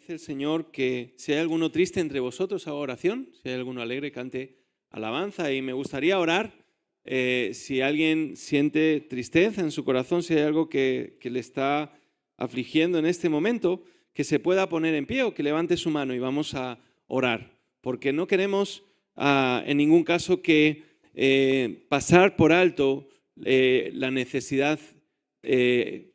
Dice el Señor que si hay alguno triste entre vosotros, haga oración. Si hay alguno alegre, cante alabanza. Y me gustaría orar si alguien siente tristeza en su corazón, si hay algo que le está afligiendo en este momento, que se pueda poner en pie o que levante su mano y vamos a orar. Porque no queremos en ningún caso que pasar por alto la necesidad que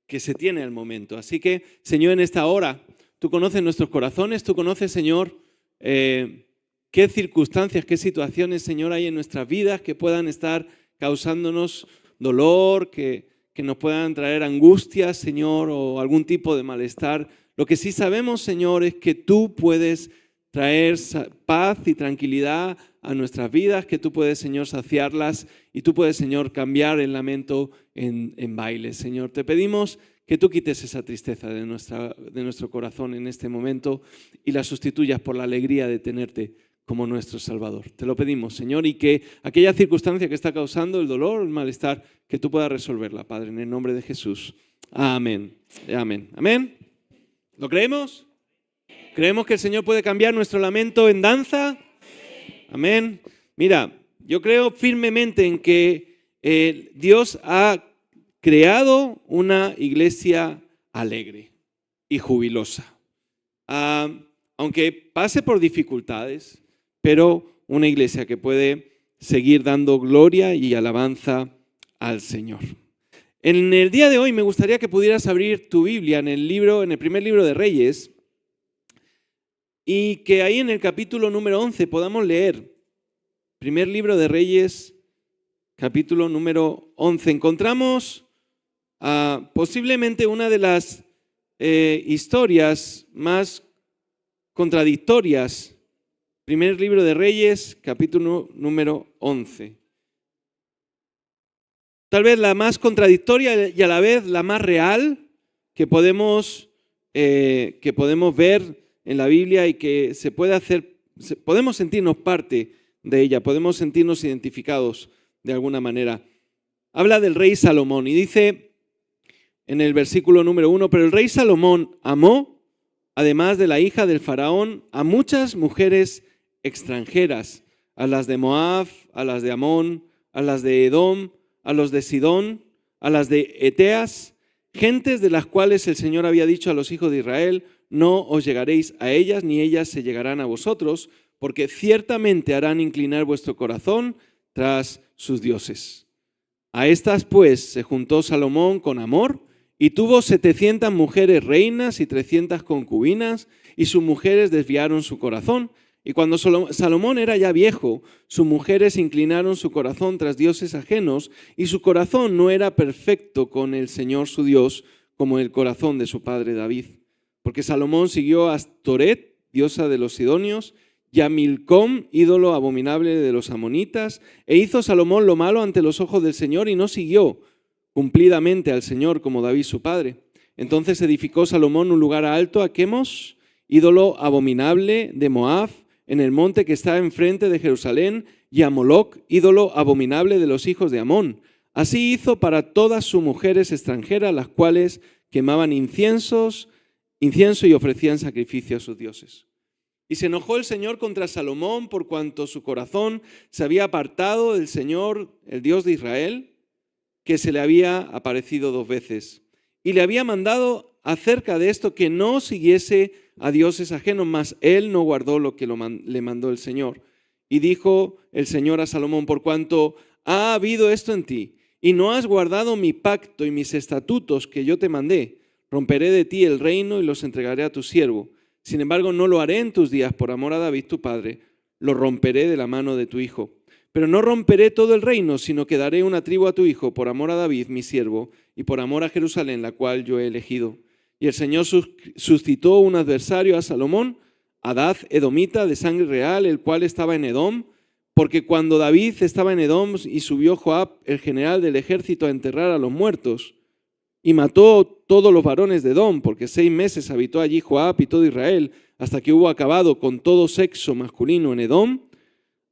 se tiene al momento. Así que, Señor, en esta hora, tú conoces nuestros corazones, tú conoces, Señor, qué circunstancias, qué situaciones, Señor, hay en nuestras vidas que puedan estar causándonos dolor, que nos puedan traer angustias, Señor, o algún tipo de malestar. Lo que sí sabemos, Señor, es que tú puedes traer paz y tranquilidad a nuestras vidas, que tú puedes, Señor, saciarlas y tú puedes, Señor, cambiar el lamento en baile. Señor, te pedimos que tú quites esa tristeza de nuestro corazón en este momento y la sustituyas por la alegría de tenerte como nuestro Salvador. Te lo pedimos, Señor, y que aquella circunstancia que está causando el dolor, el malestar, que tú puedas resolverla, Padre, en el nombre de Jesús. Amén. Amén. Amén. ¿Lo creemos? ¿Creemos que el Señor puede cambiar nuestro lamento en danza? Amén. Mira, yo creo firmemente en que Dios ha creado una iglesia alegre y jubilosa. Aunque pase por dificultades, pero una iglesia que puede seguir dando gloria y alabanza al Señor. En el día de hoy me gustaría que pudieras abrir tu Biblia en el primer libro de Reyes, y que ahí en el capítulo número 11 podamos leer, primer libro de Reyes, capítulo número 11. Encontramos posiblemente una de las historias más contradictorias. Primer libro de Reyes, capítulo número 11. Tal vez la más contradictoria y a la vez la más real que podemos ver en la Biblia y que podemos sentirnos parte de ella, podemos sentirnos identificados de alguna manera. Habla del rey Salomón y dice en el versículo número 1, pero el rey Salomón amó, además de la hija del faraón, a muchas mujeres extranjeras, a las de Moab, a las de Amón, a las de Edom, a los de Sidón, a las de Eteas, gentes de las cuales el Señor había dicho a los hijos de Israel, no os llegaréis a ellas, ni ellas se llegarán a vosotros, porque ciertamente harán inclinar vuestro corazón tras sus dioses. A estas pues se juntó Salomón con amor y tuvo 700 mujeres reinas y 300 concubinas, y sus mujeres desviaron su corazón. Y cuando Salomón era ya viejo, sus mujeres inclinaron su corazón tras dioses ajenos, y su corazón no era perfecto con el Señor su Dios, como el corazón de su padre David. Porque Salomón siguió a Astoret, diosa de los sidonios, y a Milcom, ídolo abominable de los amonitas, e hizo Salomón lo malo ante los ojos del Señor y no siguió cumplidamente al Señor como David su padre. Entonces edificó Salomón un lugar alto a Quemos, ídolo abominable de Moab, en el monte que está enfrente de Jerusalén, y a Moloc, ídolo abominable de los hijos de Amón. Así hizo para todas sus mujeres extranjeras, las cuales quemaban incienso y ofrecían sacrificio a sus dioses. Y se enojó el Señor contra Salomón por cuanto su corazón se había apartado del Señor, el Dios de Israel, que se le había aparecido 2 veces. Y le había mandado acerca de esto que no siguiese a dioses ajenos, mas él no guardó lo que le mandó el Señor. Y dijo el Señor a Salomón, por cuanto ha habido esto en ti, y no has guardado mi pacto y mis estatutos que yo te mandé, romperé de ti el reino y los entregaré a tu siervo. Sin embargo, no lo haré en tus días por amor a David tu padre, lo romperé de la mano de tu hijo. Pero no romperé todo el reino, sino que daré una tribu a tu hijo por amor a David, mi siervo, y por amor a Jerusalén, la cual yo he elegido. Y el Señor suscitó un adversario a Salomón, Hadad edomita de sangre real, el cual estaba en Edom, porque cuando David estaba en Edom y subió Joab, el general del ejército, a enterrar a los muertos, y mató todos los varones de Edom, porque 6 meses habitó allí Joab y todo Israel, hasta que hubo acabado con todo sexo masculino en Edom,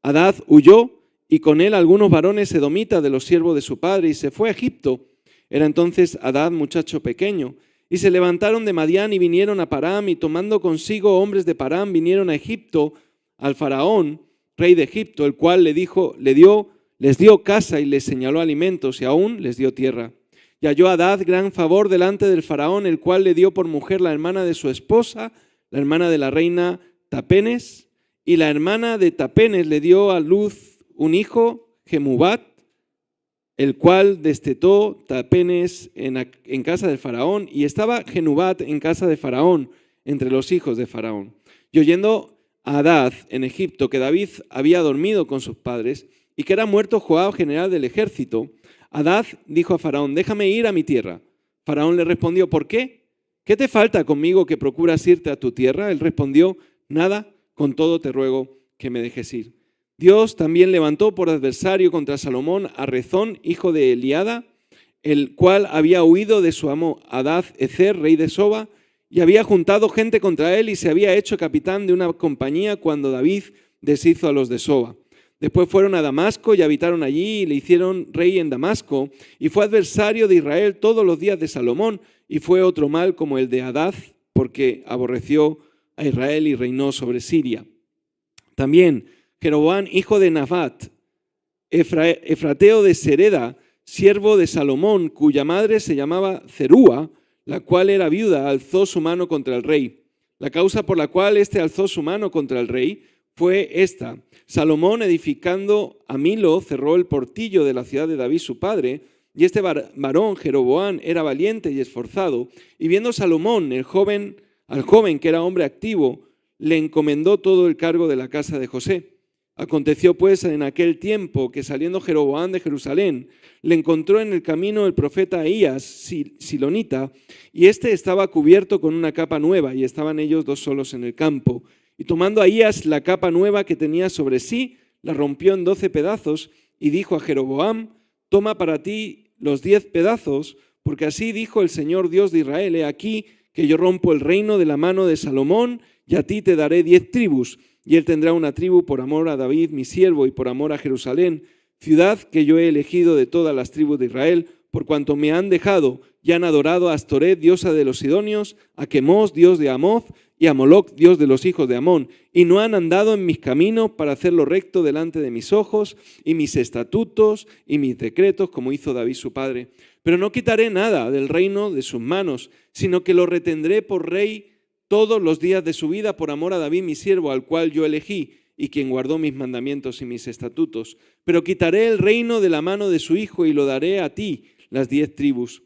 Hadad huyó, y con él algunos varones edomitas de los siervos de su padre, y se fue a Egipto. Era entonces Hadad muchacho pequeño. Y se levantaron de Madián y vinieron a Param, y tomando consigo hombres de Param, vinieron a Egipto, al faraón, rey de Egipto, el cual les dio casa y les señaló alimentos, y aún les dio tierra. Y halló Hadad gran favor delante del faraón, el cual le dio por mujer la hermana de su esposa, la hermana de la reina Tapenes, y la hermana de Tapenes le dio a luz un hijo, Gemubat, el cual destetó Tapenes en casa del faraón, y estaba Genubat en casa de faraón, entre los hijos de faraón. Y oyendo a Hadad en Egipto que David había dormido con sus padres, y que era muerto Joab, general del ejército, Hadad dijo a faraón: déjame ir a mi tierra. Faraón le respondió: ¿por qué? ¿Qué te falta conmigo que procuras irte a tu tierra? Él respondió: nada, con todo te ruego que me dejes ir. Dios también levantó por adversario contra Salomón a Rezón, hijo de Eliada, el cual había huido de su amo Hadad-Ezer, rey de Soba, y había juntado gente contra él y se había hecho capitán de una compañía cuando David deshizo a los de Soba. Después fueron a Damasco y habitaron allí y le hicieron rey en Damasco, y fue adversario de Israel todos los días de Salomón, y fue otro mal como el de Hadad, porque aborreció a Israel y reinó sobre Siria. También Jeroboam, hijo de Nabat, efrateo de Sereda, siervo de Salomón, cuya madre se llamaba Zerúa, la cual era viuda, alzó su mano contra el rey. La causa por la cual éste alzó su mano contra el rey fue esta: Salomón, edificando a Milo, cerró el portillo de la ciudad de David su padre, y este varón, Jeroboam, era valiente y esforzado, y viendo Salomón al joven que era hombre activo, le encomendó todo el cargo de la casa de José. Aconteció pues en aquel tiempo que saliendo Jeroboam de Jerusalén, le encontró en el camino el profeta Ahías, silonita, y éste estaba cubierto con una capa nueva, y estaban ellos dos solos en el campo. Y tomando Ahías la capa nueva que tenía sobre sí, la rompió en 12 pedazos, y dijo a Jeroboam: toma para ti los 10 pedazos, porque así dijo el Señor Dios de Israel: he aquí que yo rompo el reino de la mano de Salomón, y a ti te daré 10 tribus, y él tendrá una tribu por amor a David mi siervo, y por amor a Jerusalén, ciudad que yo he elegido de todas las tribus de Israel, por cuanto me han dejado y han adorado a Astoret, diosa de los sidonios, a Quemos, dios de Amoz, y a Moloc, dios de los hijos de Amón, y no han andado en mis caminos para hacer lo recto delante de mis ojos, y mis estatutos y mis decretos, como hizo David su padre. Pero no quitaré nada del reino de sus manos, sino que lo retendré por rey todos los días de su vida, por amor a David mi siervo, al cual yo elegí, y quien guardó mis mandamientos y mis estatutos. Pero quitaré el reino de la mano de su hijo, y lo daré a ti, las 10 tribus.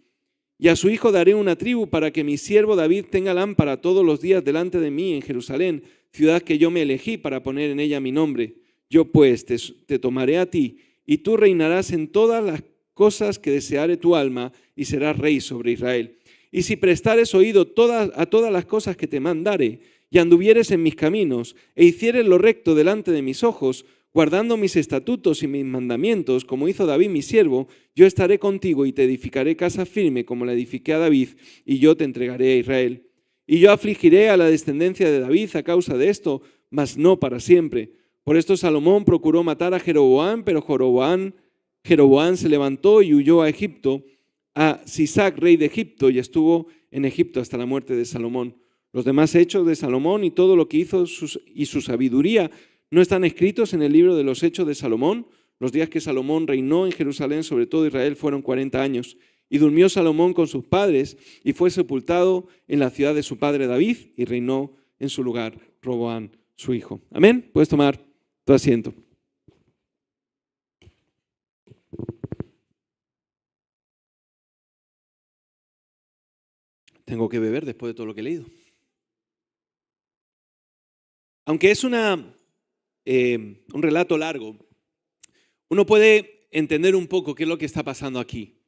Y a su hijo daré una tribu, para que mi siervo David tenga lámpara todos los días delante de mí en Jerusalén, ciudad que yo me elegí para poner en ella mi nombre. Yo pues te tomaré a ti, y tú reinarás en todas las cosas que deseare tu alma, y serás rey sobre Israel. Y si prestares oído a todas las cosas que te mandare, y anduvieres en mis caminos, e hicieres lo recto delante de mis ojos, guardando mis estatutos y mis mandamientos, como hizo David mi siervo, yo estaré contigo y te edificaré casa firme como la edifiqué a David, y yo te entregaré a Israel. Y yo afligiré a la descendencia de David a causa de esto, mas no para siempre. Por esto Salomón procuró matar a Jeroboam, pero Jeroboam se levantó y huyó a Egipto, a Sisac, rey de Egipto, y estuvo en Egipto hasta la muerte de Salomón. Los demás hechos de Salomón y todo lo que hizo y su sabiduría no están escritos en el libro de los hechos de Salomón. Los días que Salomón reinó en Jerusalén sobre todo Israel fueron 40 años. Y durmió Salomón con sus padres y fue sepultado en la ciudad de su padre David, y reinó en su lugar Roboam, su hijo. Amén. Puedes tomar tu asiento. Tengo que beber después de todo lo que he leído. Aunque es un relato largo, uno puede entender un poco qué es lo que está pasando aquí.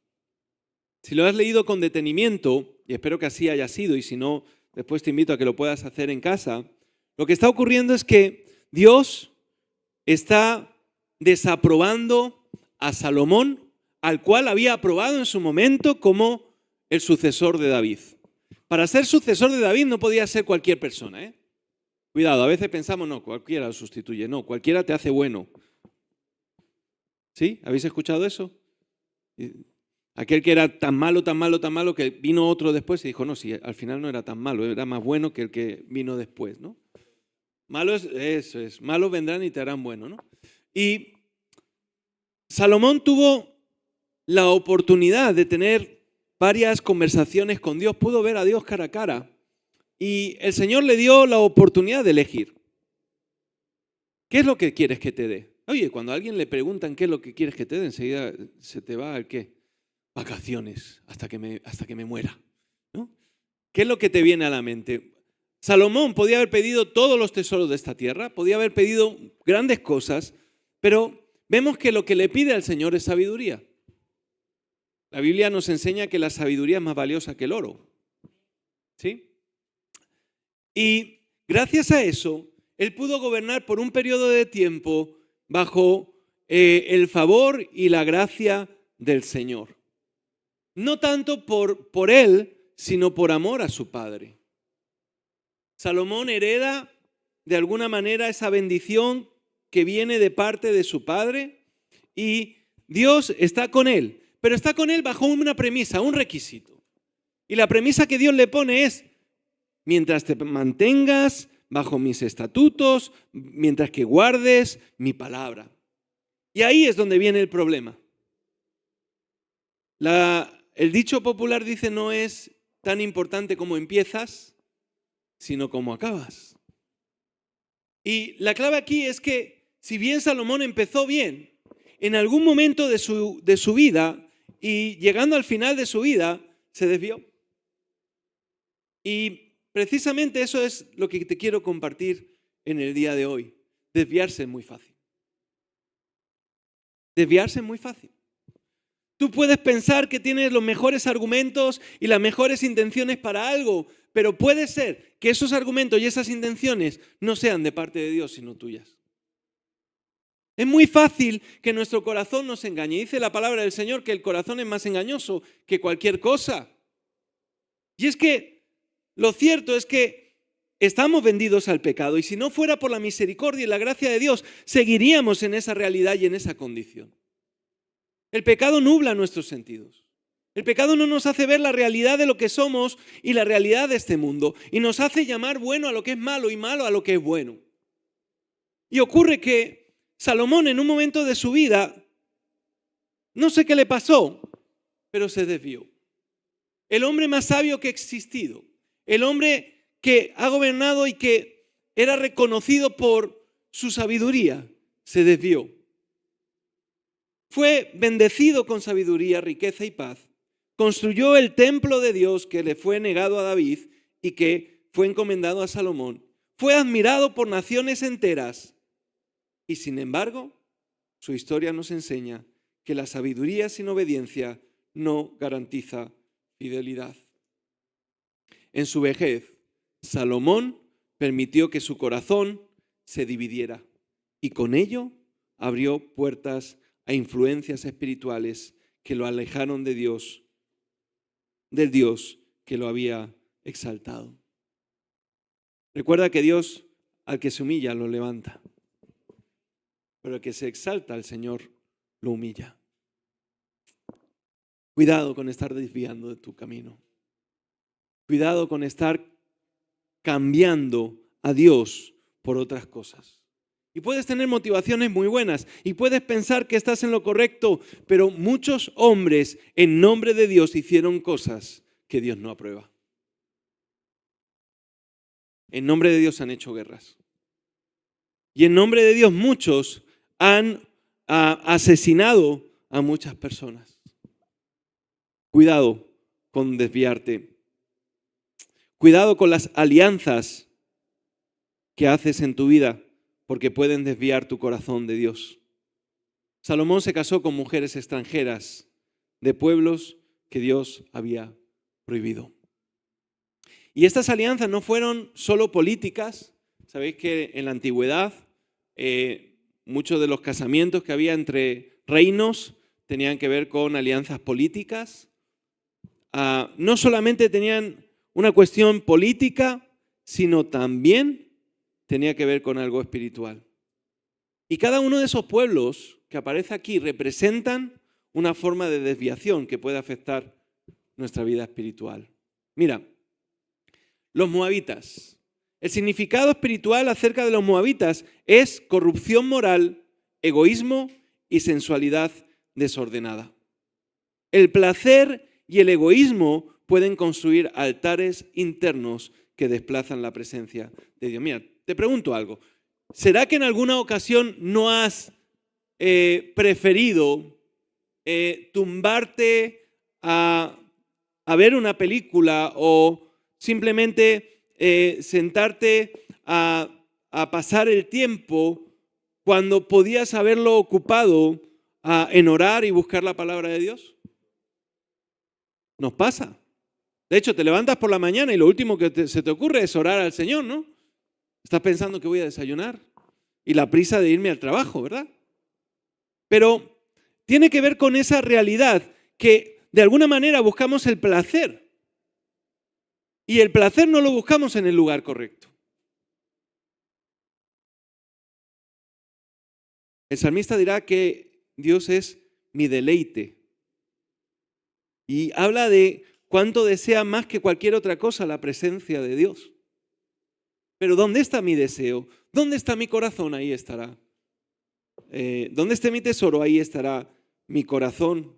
Si lo has leído con detenimiento, y espero que así haya sido, y si no, después te invito a que lo puedas hacer en casa, lo que está ocurriendo es que Dios está desaprobando a Salomón, al cual había aprobado en su momento como el sucesor de David. Para ser sucesor de David no podía ser cualquier persona, ¿eh? Cuidado, a veces pensamos, no, cualquiera lo sustituye. No, cualquiera te hace bueno. ¿Sí? ¿Habéis escuchado eso? Aquel que era tan malo, tan malo, tan malo, que vino otro después y dijo, no, sí, al final no era tan malo, era más bueno que el que vino después, ¿no? Malo es, eso es, malos vendrán y te harán bueno, ¿no? Y Salomón tuvo la oportunidad de tener varias conversaciones con Dios, pudo ver a Dios cara a cara y el Señor le dio la oportunidad de elegir. ¿Qué es lo que quieres que te dé? Oye, cuando a alguien le preguntan qué es lo que quieres que te dé, enseguida se te va al qué. Vacaciones hasta que me muera, ¿no? ¿Qué es lo que te viene a la mente? Salomón podía haber pedido todos los tesoros de esta tierra, podía haber pedido grandes cosas, pero vemos que lo que le pide al Señor es sabiduría. La Biblia nos enseña que la sabiduría es más valiosa que el oro, ¿sí? Y gracias a eso, él pudo gobernar por un periodo de tiempo bajo el favor y la gracia del Señor. No tanto por él, sino por amor a su padre. Salomón hereda de alguna manera esa bendición que viene de parte de su padre y Dios está con él, pero está con él bajo una premisa, un requisito. Y la premisa que Dios le pone es, mientras te mantengas bajo mis estatutos, mientras que guardes mi palabra. Y ahí es donde viene el problema. El dicho popular dice no es tan importante como empiezas, sino como acabas. Y la clave aquí es que si bien Salomón empezó bien, en algún momento de su vida y llegando al final de su vida, se desvió. Y precisamente eso es lo que te quiero compartir en el día de hoy. Desviarse es muy fácil. Desviarse es muy fácil. Tú puedes pensar que tienes los mejores argumentos y las mejores intenciones para algo, pero puede ser que esos argumentos y esas intenciones no sean de parte de Dios, sino tuyas. Es muy fácil que nuestro corazón nos engañe. Dice la palabra del Señor que el corazón es más engañoso que cualquier cosa. Y es que lo cierto es que estamos vendidos al pecado y si no fuera por la misericordia y la gracia de Dios, seguiríamos en esa realidad y en esa condición. El pecado nubla nuestros sentidos. El pecado no nos hace ver la realidad de lo que somos y la realidad de este mundo. Y nos hace llamar bueno a lo que es malo y malo a lo que es bueno. Y ocurre que Salomón en un momento de su vida, no sé qué le pasó, pero se desvió. El hombre más sabio que ha existido. El hombre que ha gobernado y que era reconocido por su sabiduría, se desvió. Fue bendecido con sabiduría, riqueza y paz. Construyó el templo de Dios que le fue negado a David y que fue encomendado a Salomón. Fue admirado por naciones enteras. Y sin embargo, su historia nos enseña que la sabiduría sin obediencia no garantiza fidelidad. En su vejez, Salomón permitió que su corazón se dividiera y con ello abrió puertas a influencias espirituales que lo alejaron de Dios, del Dios que lo había exaltado. Recuerda que Dios al que se humilla lo levanta, pero al que se exalta al Señor lo humilla. Cuidado con estar desviando de tu camino. Cuidado con estar cambiando a Dios por otras cosas. Y puedes tener motivaciones muy buenas y puedes pensar que estás en lo correcto, pero muchos hombres en nombre de Dios hicieron cosas que Dios no aprueba. En nombre de Dios han hecho guerras. Y en nombre de Dios muchos han asesinado a muchas personas. Cuidado con desviarte. Cuidado con las alianzas que haces en tu vida, porque pueden desviar tu corazón de Dios. Salomón se casó con mujeres extranjeras de pueblos que Dios había prohibido. Y estas alianzas no fueron solo políticas. Sabéis que en la antigüedad muchos de los casamientos que había entre reinos tenían que ver con alianzas políticas. No solamente tenían una cuestión política, sino también tenía que ver con algo espiritual. Y cada uno de esos pueblos que aparece aquí representan una forma de desviación que puede afectar nuestra vida espiritual. Mira, los moabitas. El significado espiritual acerca de los moabitas es corrupción moral, egoísmo y sensualidad desordenada. El placer y el egoísmo pueden construir altares internos que desplazan la presencia de Dios. Mira, te pregunto algo. ¿Será que en alguna ocasión no has preferido tumbarte a ver una película o simplemente sentarte a pasar el tiempo cuando podías haberlo ocupado en orar y buscar la palabra de Dios? Nos pasa. De hecho, te levantas por la mañana y lo último que se te ocurre es orar al Señor, ¿no? Estás pensando que voy a desayunar y la prisa de irme al trabajo, ¿verdad? Pero tiene que ver con esa realidad que de alguna manera buscamos el placer. Y el placer no lo buscamos en el lugar correcto. El salmista dirá que Dios es mi deleite. Y habla de cuánto desea más que cualquier otra cosa la presencia de Dios. Pero ¿dónde está mi deseo? ¿Dónde está mi corazón? Ahí estará. ¿Dónde esté mi tesoro? Ahí estará mi corazón.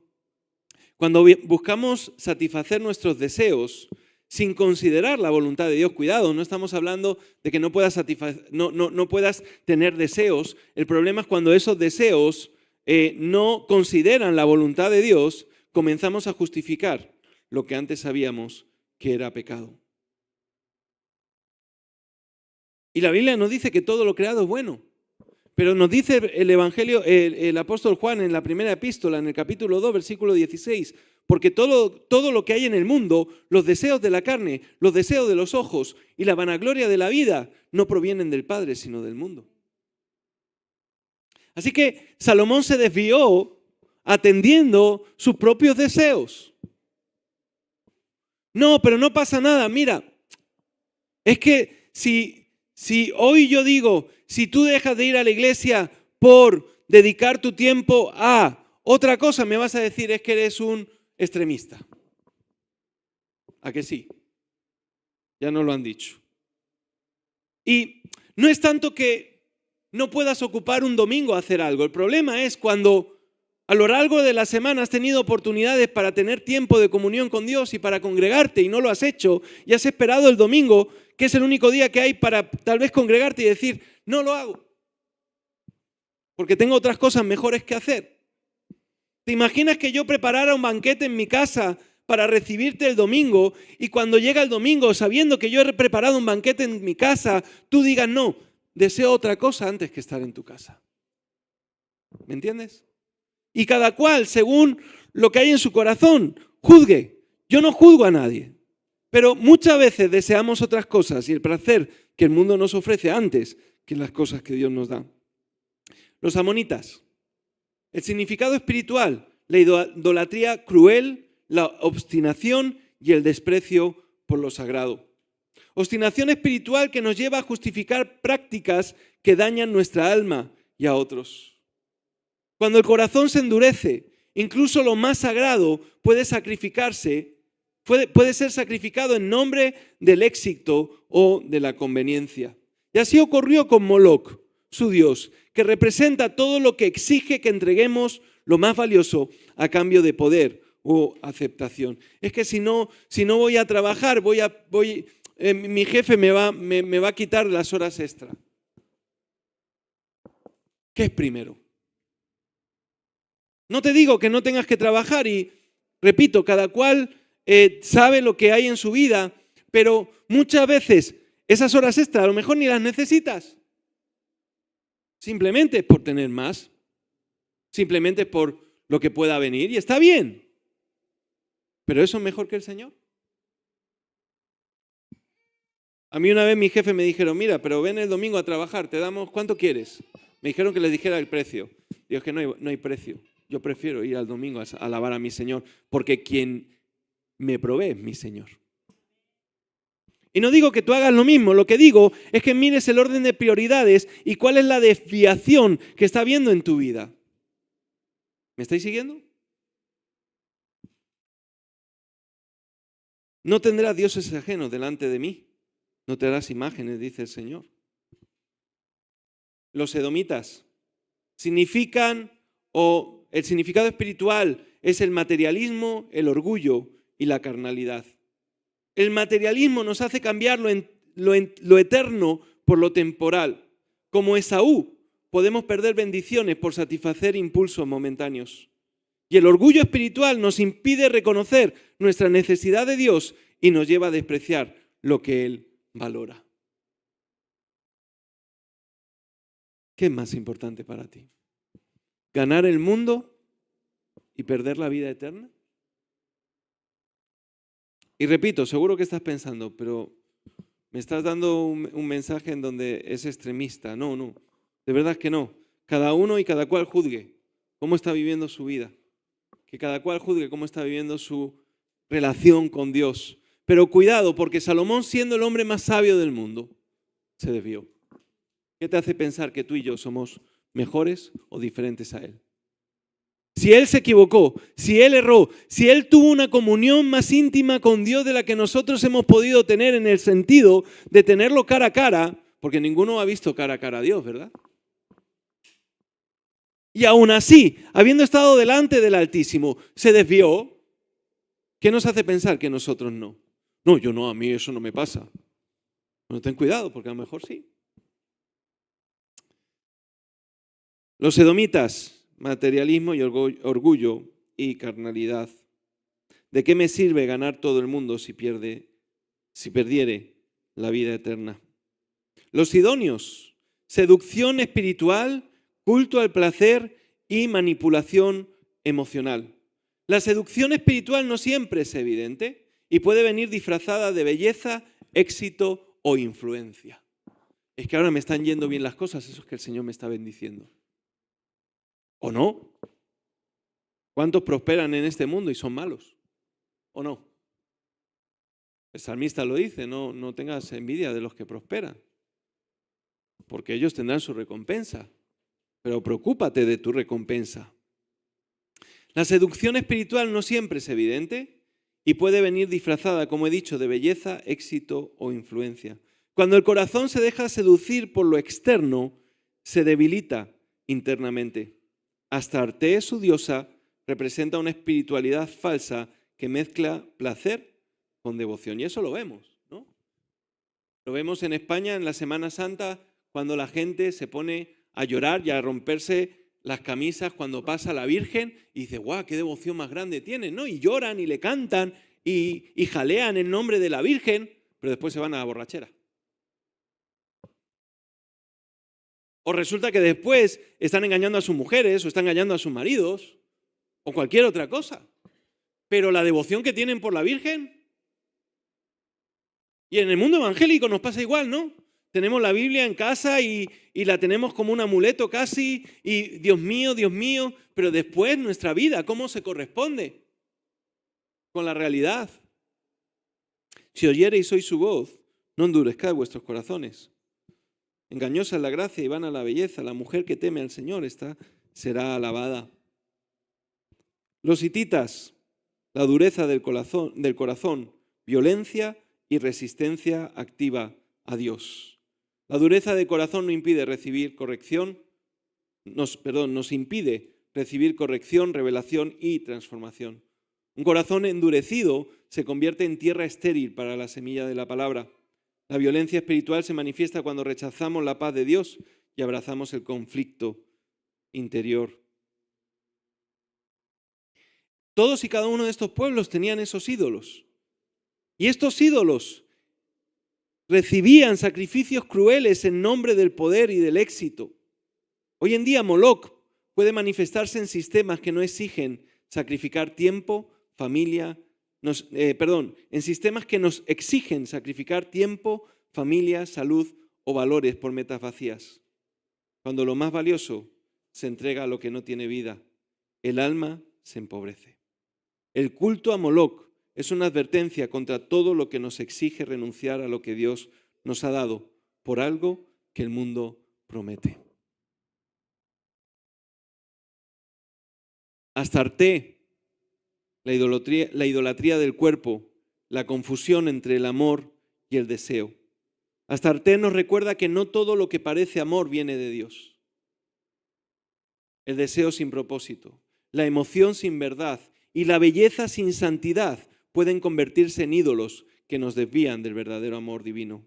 Cuando buscamos satisfacer nuestros deseos sin considerar la voluntad de Dios, cuidado, no estamos hablando de que no puedas tener deseos. El problema es cuando esos deseos no consideran la voluntad de Dios, comenzamos a justificar lo que antes sabíamos que era pecado. Y la Biblia nos dice que todo lo creado es bueno. Pero nos dice el Evangelio, el apóstol Juan en la primera epístola, en el capítulo 2, versículo 16, porque todo lo que hay en el mundo, los deseos de la carne, los deseos de los ojos y la vanagloria de la vida, no provienen del Padre, sino del mundo. Así que Salomón se desvió atendiendo sus propios deseos. No, pero no pasa nada. Mira, es que si hoy yo digo, si tú dejas de ir a la iglesia por dedicar tu tiempo a otra cosa, me vas a decir es que eres un extremista. ¿A que sí? Ya nos lo han dicho. Y no es tanto que no puedas ocupar un domingo a hacer algo. El problema es cuando a lo largo de la semana has tenido oportunidades para tener tiempo de comunión con Dios y para congregarte y no lo has hecho y has esperado el domingo, que es el único día que hay para tal vez congregarte y decir, no lo hago, porque tengo otras cosas mejores que hacer. ¿Te imaginas que yo preparara un banquete en mi casa para recibirte el domingo y cuando llega el domingo, sabiendo que yo he preparado un banquete en mi casa, tú digas, no, deseo otra cosa antes que estar en tu casa? ¿Me entiendes? Y cada cual, según lo que hay en su corazón, juzgue. Yo no juzgo a nadie, pero muchas veces deseamos otras cosas y el placer que el mundo nos ofrece antes que las cosas que Dios nos da. Los amonitas. El significado espiritual, la idolatría cruel, la obstinación y el desprecio por lo sagrado. Obstinación espiritual que nos lleva a justificar prácticas que dañan nuestra alma y a otros. Cuando el corazón se endurece, incluso lo más sagrado puede sacrificarse, puede ser sacrificado en nombre del éxito o de la conveniencia. Y así ocurrió con Moloc, su dios, que representa todo lo que exige que entreguemos lo más valioso a cambio de poder o aceptación. Es que si no voy a trabajar, mi jefe me va a quitar las horas extra. ¿Qué es primero? No te digo que no tengas que trabajar y, repito, cada cual sabe lo que hay en su vida, pero muchas veces esas horas extra a lo mejor ni las necesitas. Simplemente es por tener más, simplemente es por lo que pueda venir y está bien. Pero eso es mejor que el Señor. A mí una vez mi jefe me dijeron, mira, pero ven el domingo a trabajar, te damos, ¿cuánto quieres? Me dijeron que les dijera el precio. Digo, es que no hay precio. Yo prefiero ir al domingo a alabar a mi Señor, porque quien me provee es mi Señor. Y no digo que tú hagas lo mismo, lo que digo es que mires el orden de prioridades y cuál es la desviación que está habiendo en tu vida. ¿Me estáis siguiendo? No tendrás dioses ajenos delante de mí. No te harás imágenes, dice el Señor. Los edomitas significan, o el significado espiritual es el materialismo, el orgullo y la carnalidad. El materialismo nos hace cambiar lo eterno por lo temporal. Como Esaú, podemos perder bendiciones por satisfacer impulsos momentáneos. Y el orgullo espiritual nos impide reconocer nuestra necesidad de Dios y nos lleva a despreciar lo que Él valora. ¿Qué es más importante para ti? ¿Ganar el mundo y perder la vida eterna? Y repito, seguro que estás pensando, pero me estás dando un mensaje en donde es extremista. No, de verdad que no. Cada uno y cada cual juzgue cómo está viviendo su vida. Que cada cual juzgue cómo está viviendo su relación con Dios. Pero cuidado, porque Salomón, siendo el hombre más sabio del mundo, se desvió. ¿Qué te hace pensar que tú y yo somos mejores o diferentes a él? Si él se equivocó, si él erró, si él tuvo una comunión más íntima con Dios de la que nosotros hemos podido tener en el sentido de tenerlo cara a cara, porque ninguno ha visto cara a cara a Dios, ¿verdad? Y aún así, habiendo estado delante del Altísimo, se desvió. ¿Qué nos hace pensar que nosotros no? No, yo no, a mí eso no me pasa. Bueno, ten cuidado, porque a lo mejor sí. Los edomitas, materialismo y orgullo y carnalidad. ¿De qué me sirve ganar todo el mundo si perdiere la vida eterna? Los sidonios, seducción espiritual, culto al placer y manipulación emocional. La seducción espiritual no siempre es evidente y puede venir disfrazada de belleza, éxito o influencia. Es que ahora me están yendo bien las cosas, eso es que el Señor me está bendiciendo. ¿O no? ¿Cuántos prosperan en este mundo y son malos? ¿O no? El salmista lo dice, no tengas envidia de los que prosperan, porque ellos tendrán su recompensa, pero preocúpate de tu recompensa. La seducción espiritual no siempre es evidente y puede venir disfrazada, como he dicho, de belleza, éxito o influencia. Cuando el corazón se deja seducir por lo externo, se debilita internamente. Astarte, su diosa, representa una espiritualidad falsa que mezcla placer con devoción. Y eso lo vemos, ¿no? Lo vemos en España en la Semana Santa, cuando la gente se pone a llorar y a romperse las camisas cuando pasa la Virgen y dice, ¡guau, qué devoción más grande tienen!, ¿no? Y lloran y le cantan y jalean en nombre de la Virgen, pero después se van a la borrachera. O resulta que después están engañando a sus mujeres o están engañando a sus maridos o cualquier otra cosa. Pero la devoción que tienen por la Virgen. Y en el mundo evangélico nos pasa igual, ¿no? Tenemos la Biblia en casa y la tenemos como un amuleto casi, y Dios mío, pero después nuestra vida, ¿cómo se corresponde con la realidad? Si oyereis hoy su voz, no endurezcáis vuestros corazones. Engañosa es la gracia y vana la belleza. La mujer que teme al Señor, esta será alabada. Los hititas, la dureza del corazón, violencia y resistencia activa a Dios. La dureza de corazón no impide recibir corrección, nos impide recibir corrección, revelación y transformación. Un corazón endurecido se convierte en tierra estéril para la semilla de la palabra. La violencia espiritual se manifiesta cuando rechazamos la paz de Dios y abrazamos el conflicto interior. Todos y cada uno de estos pueblos tenían esos ídolos. Y estos ídolos recibían sacrificios crueles en nombre del poder y del éxito. Hoy en día Moloch puede manifestarse en sistemas que no exigen sacrificar tiempo, familia, en sistemas que nos exigen sacrificar tiempo, familia, salud o valores por metas vacías. Cuando lo más valioso se entrega a lo que no tiene vida, el alma se empobrece. El culto a Moloch es una advertencia contra todo lo que nos exige renunciar a lo que Dios nos ha dado por algo que el mundo promete. Astarte, la idolatría del cuerpo, la confusión entre el amor y el deseo. Astarté nos recuerda que no todo lo que parece amor viene de Dios. El deseo sin propósito, la emoción sin verdad y la belleza sin santidad pueden convertirse en ídolos que nos desvían del verdadero amor divino.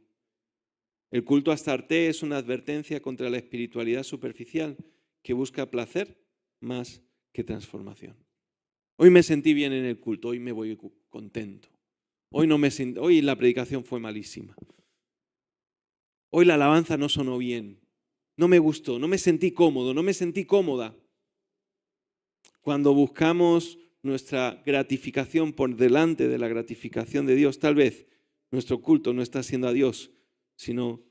El culto a Astarté es una advertencia contra la espiritualidad superficial que busca placer más que transformación. Hoy me sentí bien en el culto, hoy me voy contento. Hoy la predicación fue malísima. Hoy la alabanza no sonó bien. No me gustó, no me sentí cómodo, no me sentí cómoda. Cuando buscamos nuestra gratificación por delante de la gratificación de Dios, tal vez nuestro culto no está siendo a Dios, sino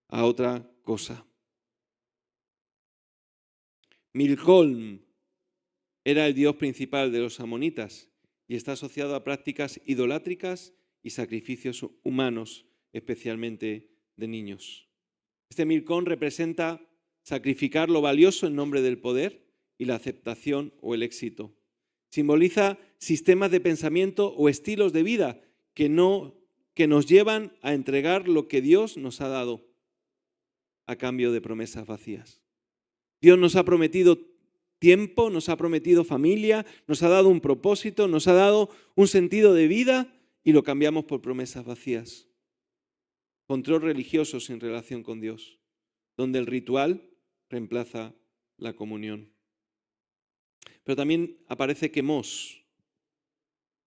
a otra cosa. Milcolm era el dios principal de los amonitas y está asociado a prácticas idolátricas y sacrificios humanos, especialmente de niños. Este Milcolm representa sacrificar lo valioso en nombre del poder y la aceptación o el éxito. Simboliza sistemas de pensamiento o estilos de vida que nos llevan a entregar lo que Dios nos ha dado a cambio de promesas vacías. Dios nos ha prometido tiempo, nos ha prometido familia, nos ha dado un propósito, nos ha dado un sentido de vida y lo cambiamos por promesas vacías. Control religioso sin relación con Dios, donde el ritual reemplaza la comunión. Pero también aparece Quemos,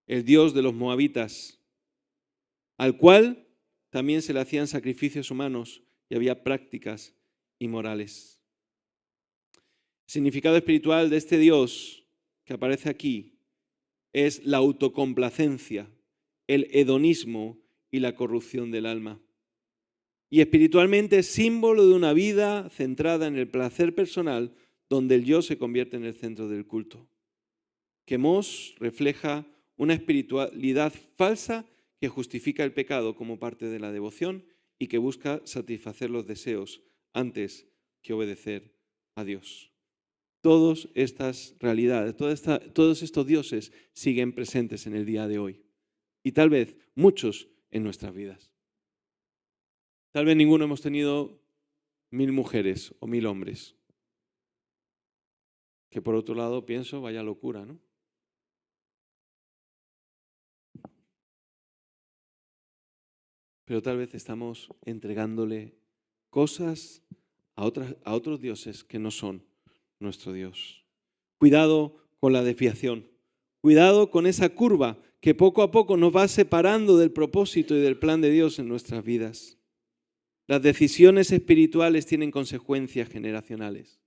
el dios de los moabitas, al cual también se le hacían sacrificios humanos y había prácticas inmorales. El significado espiritual de este Dios que aparece aquí es la autocomplacencia, el hedonismo y la corrupción del alma. Y espiritualmente es símbolo de una vida centrada en el placer personal, donde el yo se convierte en el centro del culto. Quemos refleja una espiritualidad falsa que justifica el pecado como parte de la devoción y que busca satisfacer los deseos antes que obedecer a Dios. Todas estas realidades, todos estos dioses siguen presentes en el día de hoy y tal vez muchos en nuestras vidas. Tal vez ninguno hemos tenido 1000 mujeres o 1000 hombres, que por otro lado pienso, vaya locura, ¿no? Pero tal vez estamos entregándole cosas a otros dioses que no son nuestro Dios. Cuidado con la desviación. Cuidado con esa curva que poco a poco nos va separando del propósito y del plan de Dios en nuestras vidas. Las decisiones espirituales tienen consecuencias generacionales.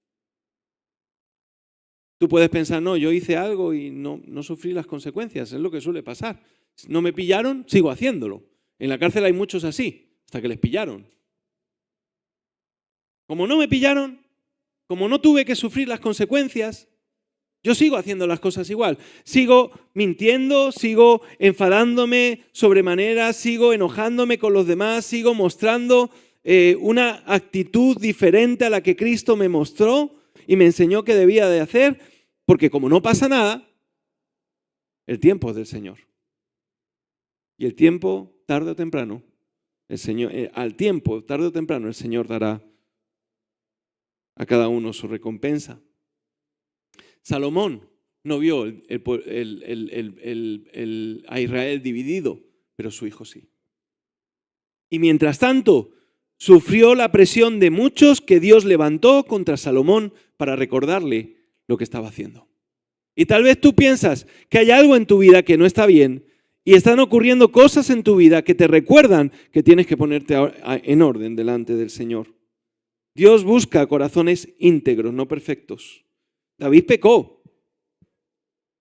Tú puedes pensar, no, yo hice algo y no sufrí las consecuencias, es lo que suele pasar. No me pillaron, sigo haciéndolo. En la cárcel hay muchos así, hasta que les pillaron. Como no me pillaron, como no tuve que sufrir las consecuencias, yo sigo haciendo las cosas igual. Sigo mintiendo, sigo enfadándome sobremanera, sigo enojándome con los demás, sigo mostrando una actitud diferente a la que Cristo me mostró y me enseñó que debía de hacer, porque como no pasa nada, el tiempo es del Señor. Y el tiempo, tarde o temprano, el Señor dará a cada uno su recompensa. Salomón no vio a Israel dividido, pero su hijo sí. Y mientras tanto, sufrió la presión de muchos que Dios levantó contra Salomón para recordarle lo que estaba haciendo. Y tal vez tú piensas que hay algo en tu vida que no está bien y están ocurriendo cosas en tu vida que te recuerdan que tienes que ponerte en orden delante del Señor. Dios busca corazones íntegros, no perfectos. David pecó.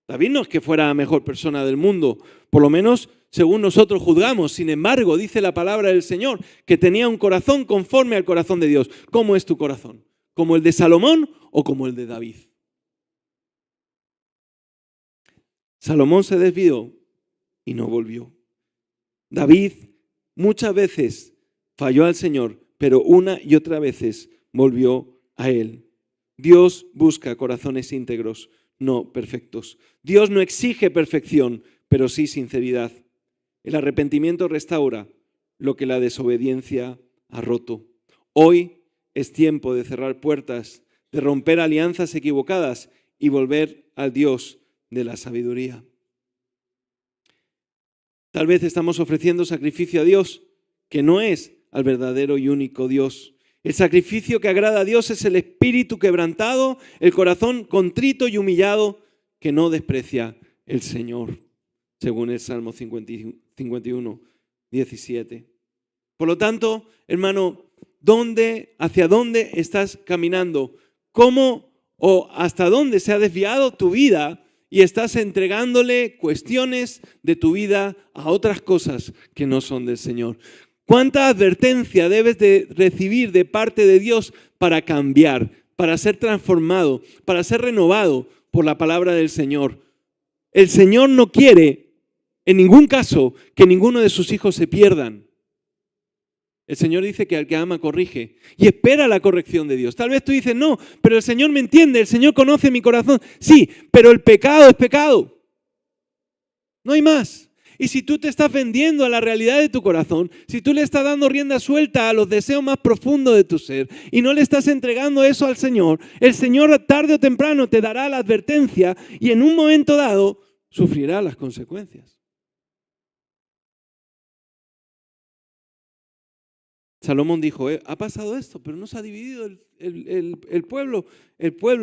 David no es que fuera la mejor persona del mundo, por lo menos según nosotros juzgamos. Sin embargo, dice la palabra del Señor que tenía un corazón conforme al corazón de Dios. ¿Cómo es tu corazón? ¿Como el de Salomón o como el de David? Salomón se desvió y no volvió. David muchas veces falló al Señor, pero una y otra veces volvió a Él. Dios busca corazones íntegros, no perfectos. Dios no exige perfección, pero sí sinceridad. El arrepentimiento restaura lo que la desobediencia ha roto. Hoy es tiempo de cerrar puertas, de romper alianzas equivocadas y volver al Dios de la sabiduría. Tal vez estamos ofreciendo sacrificio a Dios que no es al verdadero y único Dios. El sacrificio que agrada a Dios es el espíritu quebrantado, el corazón contrito y humillado que no desprecia el Señor, según el Salmo 51, 17. Por lo tanto, hermano, ¿hacia dónde estás caminando? ¿Cómo o hasta dónde se ha desviado tu vida y estás entregándole cuestiones de tu vida a otras cosas que no son del Señor? ¿Cuánta advertencia debes de recibir de parte de Dios para cambiar, para ser transformado, para ser renovado por la palabra del Señor? El Señor no quiere, en ningún caso, que ninguno de sus hijos se pierdan. El Señor dice que al que ama corrige y espera la corrección de Dios. Tal vez tú dices, no, pero el Señor me entiende, el Señor conoce mi corazón. Sí, pero el pecado es pecado. No hay más. Y si tú te estás vendiendo a la realidad de tu corazón, si tú le estás dando rienda suelta a los deseos más profundos de tu ser y no le estás entregando eso al Señor, el Señor tarde o temprano te dará la advertencia y en un momento dado sufrirá las consecuencias. Salomón dijo, ha pasado esto, pero no se ha dividido el pueblo,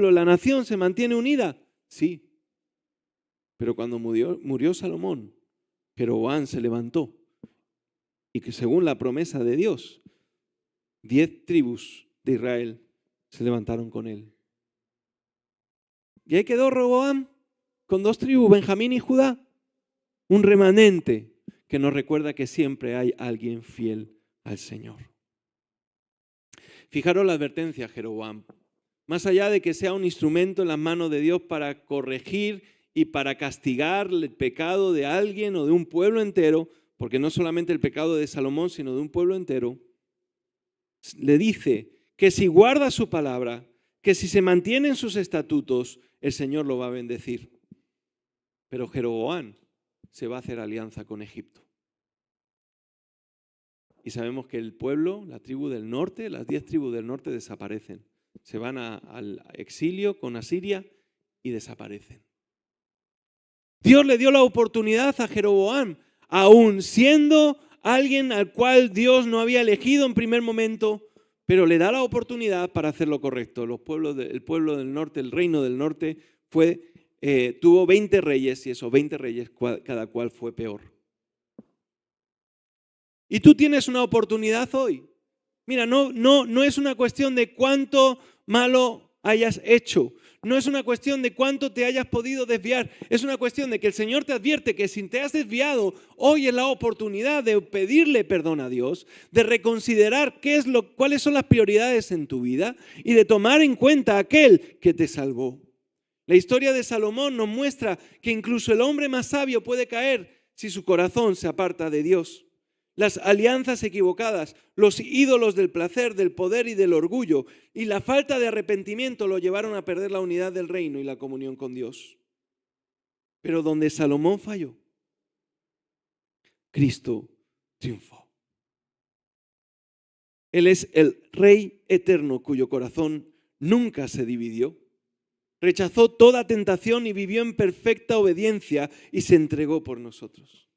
la nación se mantiene unida. Sí, pero cuando murió Salomón, Jeroboam se levantó y que según la promesa de Dios, 10 tribus de Israel se levantaron con él. Y ahí quedó Roboam con 2 tribus, Benjamín y Judá, un remanente que nos recuerda que siempre hay alguien fiel al Señor. Fijaros la advertencia, Jeroboam. Más allá de que sea un instrumento en las manos de Dios para corregir y para castigar el pecado de alguien o de un pueblo entero, porque no solamente el pecado de Salomón, sino de un pueblo entero, le dice que si guarda su palabra, que si se mantiene en sus estatutos, el Señor lo va a bendecir. Pero Jeroboam se va a hacer alianza con Egipto. Y sabemos que el pueblo, la tribu del norte, las 10 tribus del norte desaparecen. Se van al exilio con Asiria y desaparecen. Dios le dio la oportunidad a Jeroboam, aún siendo alguien al cual Dios no había elegido en primer momento, pero le da la oportunidad para hacer lo correcto. El pueblo del norte, el reino del norte, tuvo 20 reyes y esos 20 reyes cada cual fue peor. Y tú tienes una oportunidad hoy. Mira, no es una cuestión de cuánto malo hayas hecho. No es una cuestión de cuánto te hayas podido desviar. Es una cuestión de que el Señor te advierte que si te has desviado, hoy es la oportunidad de pedirle perdón a Dios, de reconsiderar cuáles son las prioridades en tu vida y de tomar en cuenta aquel que te salvó. La historia de Salomón nos muestra que incluso el hombre más sabio puede caer si su corazón se aparta de Dios. Las alianzas equivocadas, los ídolos del placer, del poder y del orgullo y la falta de arrepentimiento lo llevaron a perder la unidad del reino y la comunión con Dios. Pero donde Salomón falló, Cristo triunfó. Él es el Rey eterno cuyo corazón nunca se dividió. Rechazó toda tentación y vivió en perfecta obediencia y se entregó por nosotros.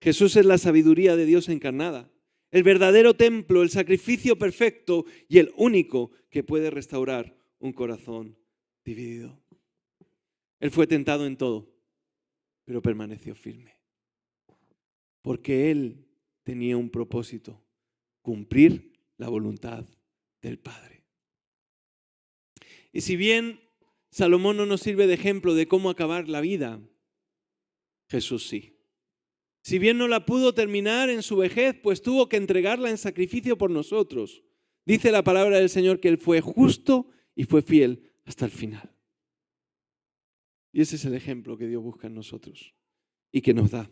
Jesús es la sabiduría de Dios encarnada, el verdadero templo, el sacrificio perfecto y el único que puede restaurar un corazón dividido. Él fue tentado en todo, pero permaneció firme. Porque Él tenía un propósito, cumplir la voluntad del Padre. Y si bien Salomón no nos sirve de ejemplo de cómo acabar la vida, Jesús sí. Si bien no la pudo terminar en su vejez, pues tuvo que entregarla en sacrificio por nosotros. Dice la palabra del Señor que Él fue justo y fue fiel hasta el final. Y ese es el ejemplo que Dios busca en nosotros y que nos da.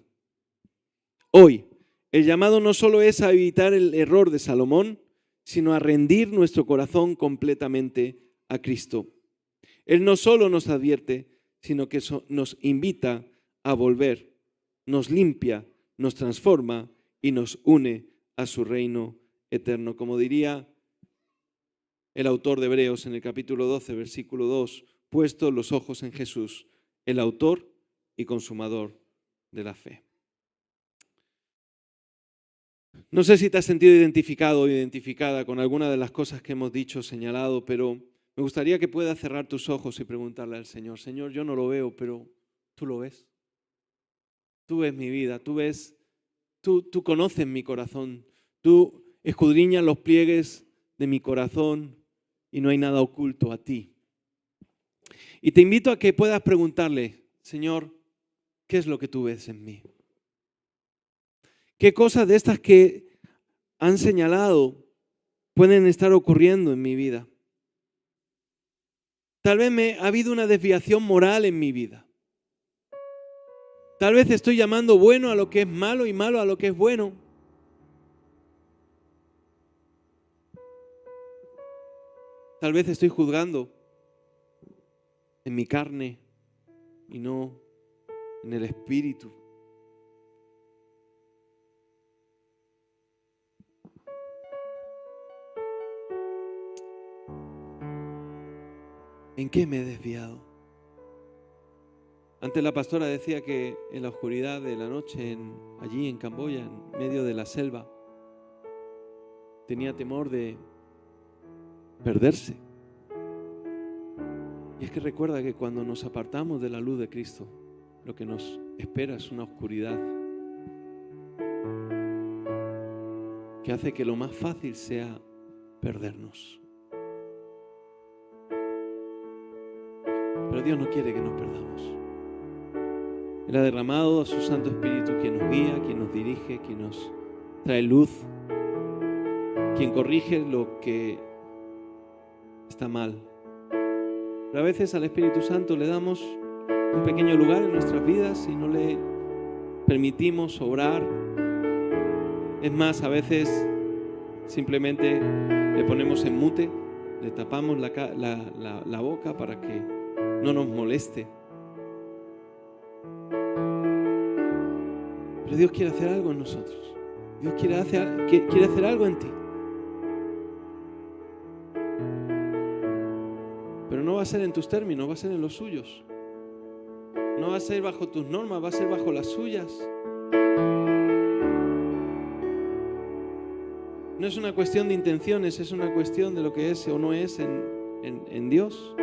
Hoy, el llamado no solo es a evitar el error de Salomón, sino a rendir nuestro corazón completamente a Cristo. Él no solo nos advierte, sino que nos invita a volver. Nos limpia, nos transforma y nos une a su reino eterno. Como diría el autor de Hebreos en el capítulo 12, versículo 2, puestos los ojos en Jesús, el autor y consumador de la fe. No sé si te has sentido identificado o identificada con alguna de las cosas que hemos dicho, señalado, pero me gustaría que puedas cerrar tus ojos y preguntarle al Señor, Señor, yo no lo veo, pero tú lo ves. Tú ves mi vida, tú conoces mi corazón, tú escudriñas los pliegues de mi corazón y no hay nada oculto a ti. Y te invito a que puedas preguntarle, Señor, ¿qué es lo que tú ves en mí? ¿Qué cosas de estas que han señalado pueden estar ocurriendo en mi vida? Tal vez ha habido una desviación moral en mi vida. Tal vez estoy llamando bueno a lo que es malo y malo a lo que es bueno. Tal vez estoy juzgando en mi carne y no en el espíritu. ¿En qué me he desviado? Antes la pastora decía que en la oscuridad de la noche, allí en Camboya, en medio de la selva, tenía temor de perderse. Y es que recuerda que cuando nos apartamos de la luz de Cristo, lo que nos espera es una oscuridad que hace que lo más fácil sea perdernos. Pero Dios no quiere que nos perdamos. Él ha derramado a su Santo Espíritu, quien nos guía, quien nos dirige, quien nos trae luz, quien corrige lo que está mal. Pero a veces al Espíritu Santo le damos un pequeño lugar en nuestras vidas y no le permitimos obrar. Es más, a veces simplemente le ponemos en mute, le tapamos la boca para que no nos moleste. Pero Dios quiere hacer algo en nosotros. Dios quiere hacer algo en ti. Pero no va a ser en tus términos, va a ser en los suyos. No va a ser bajo tus normas, va a ser bajo las suyas. No es una cuestión de intenciones, es una cuestión de lo que es o no es en Dios.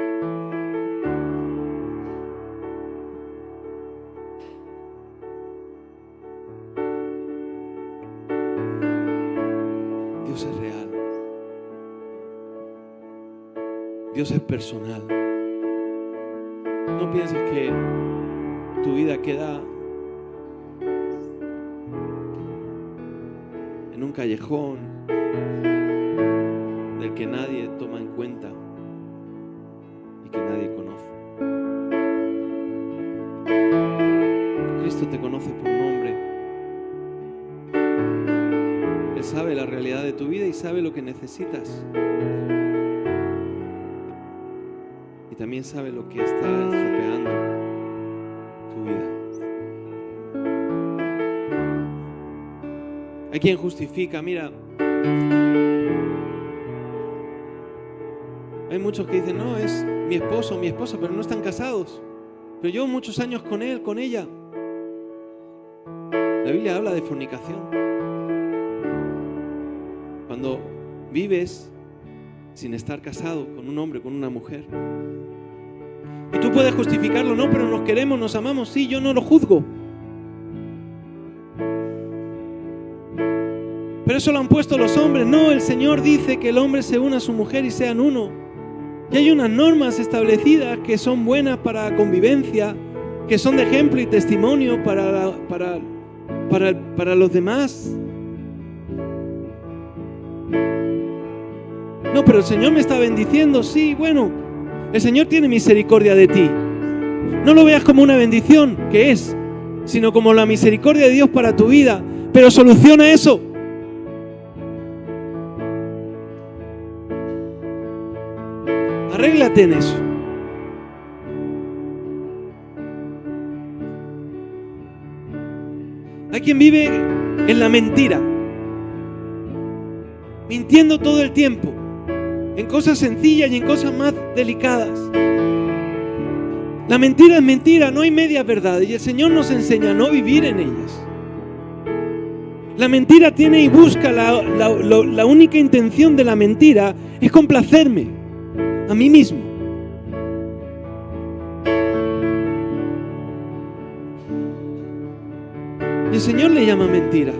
Dios es real. Dios es personal. No pienses que tu vida queda en un callejón del que nadie toma en cuenta y que nadie conoce. Cristo te conoce por nombre. Él sabe la realidad de tu vida y sabe lo que necesitas. Y también sabe lo que está estropeando tu vida. Hay quien justifica, mira, hay muchos que dicen, no, es mi esposo o mi esposa, pero no están casados. Pero llevo muchos años con él, con ella. La Biblia habla de fornicación. Cuando vives sin estar casado con un hombre, con una mujer. Y tú puedes justificarlo, no, pero nos queremos, nos amamos, sí, yo no lo juzgo. Pero eso lo han puesto los hombres. No, el Señor dice que el hombre se una a su mujer y sean uno. Y hay unas normas establecidas que son buenas para convivencia, que son de ejemplo y testimonio para los demás. No, pero el Señor me está bendiciendo. Sí, bueno, el Señor tiene misericordia de ti. No lo veas como una bendición, que es, sino como la misericordia de Dios para tu vida. Pero soluciona eso. Arréglate en eso. Hay quien vive en la mentira, mintiendo todo el tiempo, en cosas sencillas y en cosas más delicadas. La mentira es mentira, no hay medias verdades, y el Señor nos enseña a no vivir en ellas. La mentira tiene y busca, la única intención de la mentira es complacerme a mí mismo. Y el Señor le llama mentira.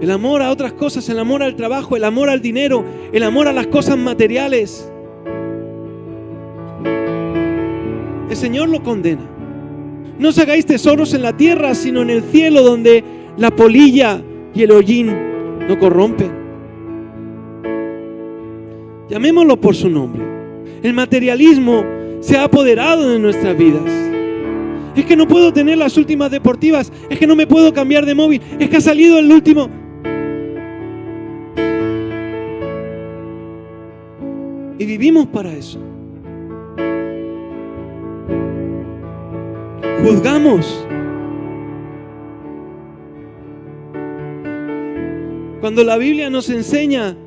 El amor a otras cosas, el amor al trabajo, el amor al dinero, el amor a las cosas materiales. El Señor lo condena. No os hagáis tesoros en la tierra, sino en el cielo, donde la polilla y el hollín no corrompen. Llamémoslo por su nombre. El materialismo se ha apoderado de nuestras vidas. Es que no puedo tener las últimas deportivas, es que no me puedo cambiar de móvil, es que ha salido el último. Y vivimos para eso. Juzgamos. Cuando la Biblia nos enseña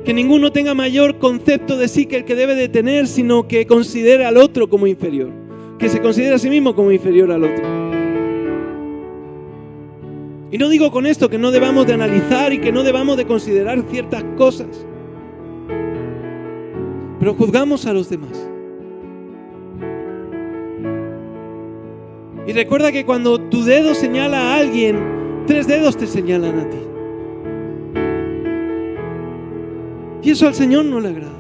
que ninguno tenga mayor concepto de sí que el que debe de tener, sino que considere al otro como inferior, que se considere a sí mismo como inferior al otro. Y no digo con esto que no debamos de analizar y que no debamos de considerar ciertas cosas, pero juzgamos a los demás. Y recuerda que cuando tu dedo señala a alguien, 3 dedos te señalan a ti. Y eso al Señor no le agrada.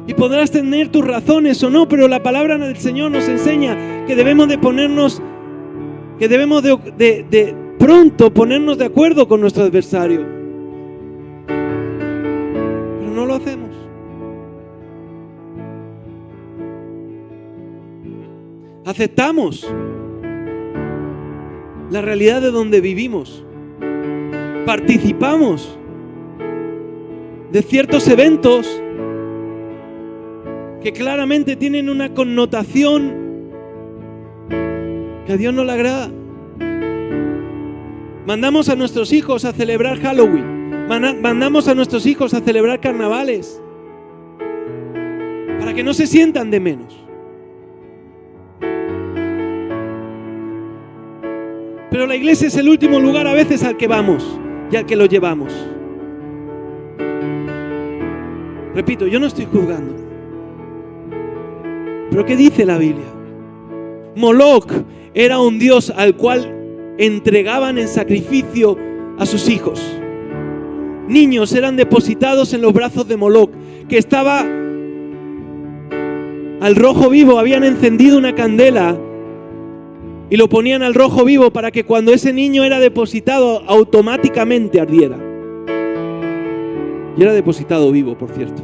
Y podrás tener tus razones o no, pero la palabra del Señor nos enseña que debemos de ponernos, que debemos de pronto ponernos de acuerdo con nuestro adversario. Pero no lo hacemos. Aceptamos la realidad de donde vivimos. Participamos de ciertos eventos que claramente tienen una connotación que a Dios no le agrada. Mandamos a nuestros hijos a celebrar Halloween. Mandamos a nuestros hijos a celebrar carnavales para que no se sientan de menos. Pero la iglesia es el último lugar a veces al que vamos y al que lo llevamos. Repito, yo no estoy juzgando. ¿Pero qué dice la Biblia? Moloc era un dios al cual entregaban en sacrificio a sus hijos. Niños eran depositados en los brazos de Moloc, que estaba al rojo vivo. Habían encendido una candela y lo ponían al rojo vivo para que cuando ese niño era depositado automáticamente ardiera. Y era depositado vivo, por cierto.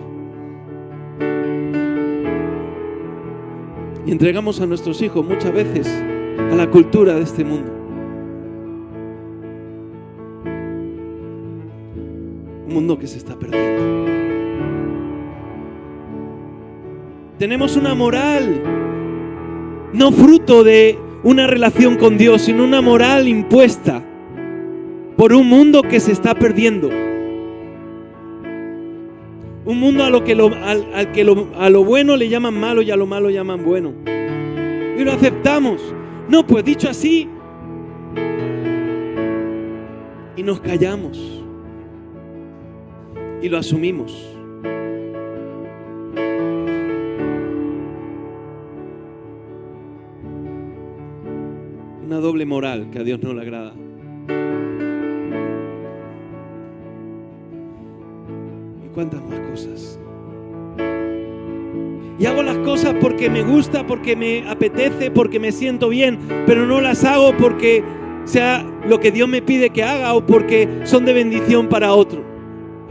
Y entregamos a nuestros hijos muchas veces a la cultura de este mundo. Un mundo que se está perdiendo. Tenemos una moral no fruto de una relación con Dios, sino una moral impuesta por un mundo que se está perdiendo. Un mundo a lo bueno le llaman malo y a lo malo llaman bueno. Y lo aceptamos. No, pues dicho así. Y nos callamos. Y lo asumimos. Una doble moral que a Dios no le agrada. Y cuántas más cosas. Y hago las cosas porque me gusta, porque me apetece, porque me siento bien, pero no las hago porque sea lo que Dios me pide que haga o porque son de bendición para otro.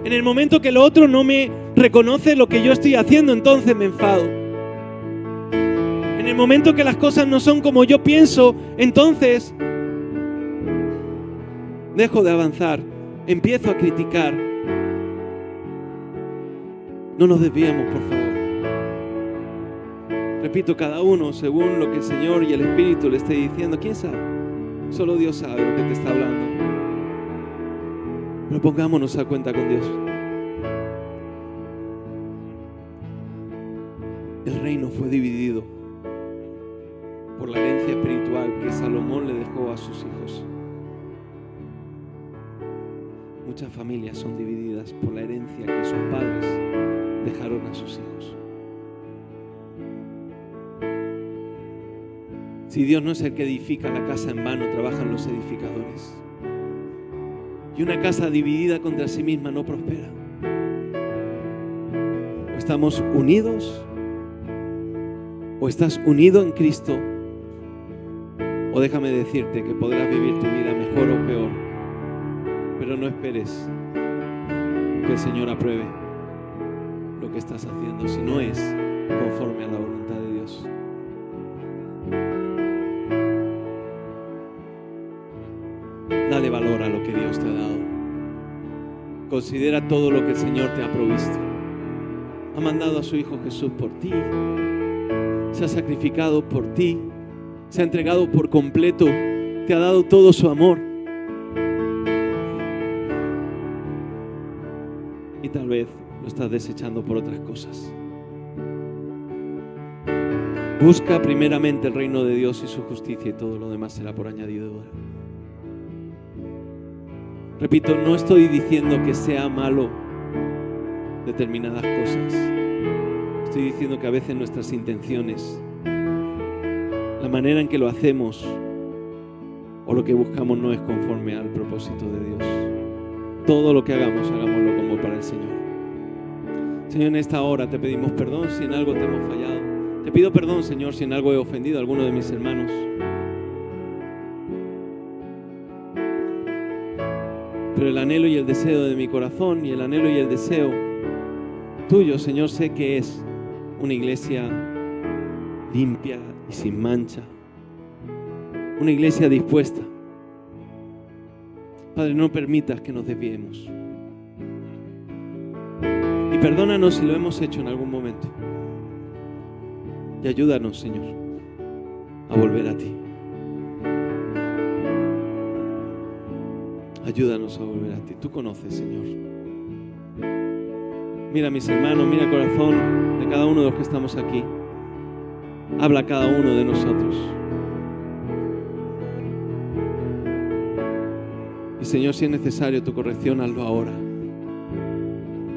En el momento que lo otro no me reconoce lo que yo estoy haciendo, entonces me enfado. En el momento que las cosas no son como yo pienso, entonces dejo de avanzar, empiezo a criticar. No nos desviemos, por favor. Repito, cada uno según lo que el Señor y el Espíritu le esté diciendo. ¿Quién sabe? Solo Dios sabe lo que te está hablando. Pero pongámonos a cuenta con Dios. El reino fue dividido por la herencia espiritual que Salomón le dejó a sus hijos. Muchas familias son divididas por la herencia que sus padres dejaron a sus hijos. Si Dios no es el que edifica la casa en vano, trabajan los edificadores. Y una casa dividida contra sí misma no prospera. O estamos unidos, o estás unido en Cristo, o déjame decirte que podrás vivir tu vida mejor o peor, pero no esperes que el Señor apruebe lo que estás haciendo si no es conforme a la voluntad de Dios. Dale valor a lo que Dios te ha dado. Considera todo lo que el Señor te ha provisto. Ha mandado a su Hijo Jesús por ti. Se ha sacrificado por ti. Se ha entregado por completo. Te ha dado todo su amor. Y tal vez lo estás desechando por otras cosas. Busca primeramente el reino de Dios y su justicia, y todo lo demás será por añadidura. Repito, no estoy diciendo que sea malo determinadas cosas. Estoy diciendo que a veces nuestras intenciones, la manera en que lo hacemos o lo que buscamos no es conforme al propósito de Dios. Todo lo que hagamos, hagámoslo como para el Señor. Señor, en esta hora te pedimos perdón si en algo te hemos fallado. Te pido perdón, Señor, si en algo he ofendido a alguno de mis hermanos. Pero el anhelo y el deseo de mi corazón y el anhelo y el deseo tuyo, Señor, sé que es una iglesia limpia y sin mancha. Una iglesia dispuesta. Padre, no permitas que nos desviemos. Y perdónanos si lo hemos hecho en algún momento. Y ayúdanos, Señor, a volver a ti. Ayúdanos a volver a ti. Tú conoces, Señor. Mira mis hermanos, mira el corazón de cada uno de los que estamos aquí. Habla a cada uno de nosotros. Y Señor, si es necesario tu corrección, hazlo ahora.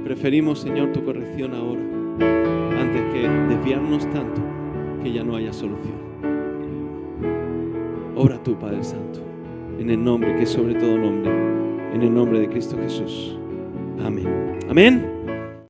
Preferimos, Señor, tu corrección ahora, antes que desviarnos tanto que ya no haya solución. Obra tú, Padre Santo, en el nombre que es sobre todo nombre, en el nombre de Cristo Jesús. Amén. Amén.